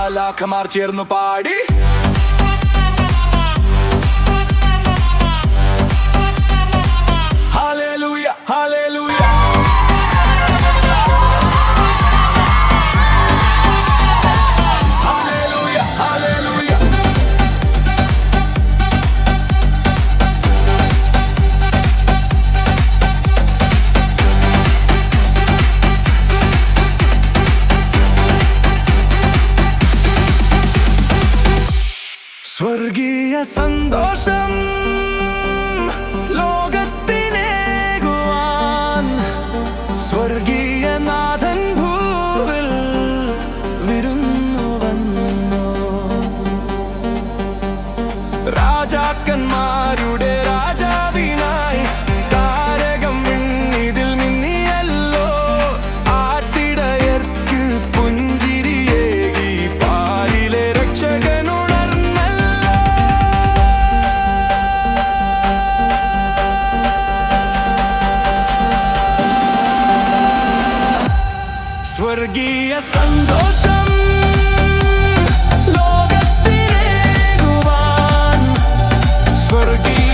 മാലാഖമാർ ചേർന്നു പാടി. Hallelujah hallelujah hallelujah hallelujah. സ്വർഗീയ സന്തോഷം ലോകത്തിനേകുവാൻ സ്വർഗീയ നാഥൻ ഭൂവിൽ വിരുന്നു വന്നു. രാജാക്കന്മാരുടെ രാജാവിനായി താരകം ഇതിൽ മിന്നിയല്ലോ. ആട്ടിടയർക്ക് പുഞ്ചിരിയേകി പാലിലെ രക്ഷകനുണർന്നല്ലോ. സ്വർഗീയ സന്തോഷം ലോകത്തിനേകുവാൻ സ്വർഗീയ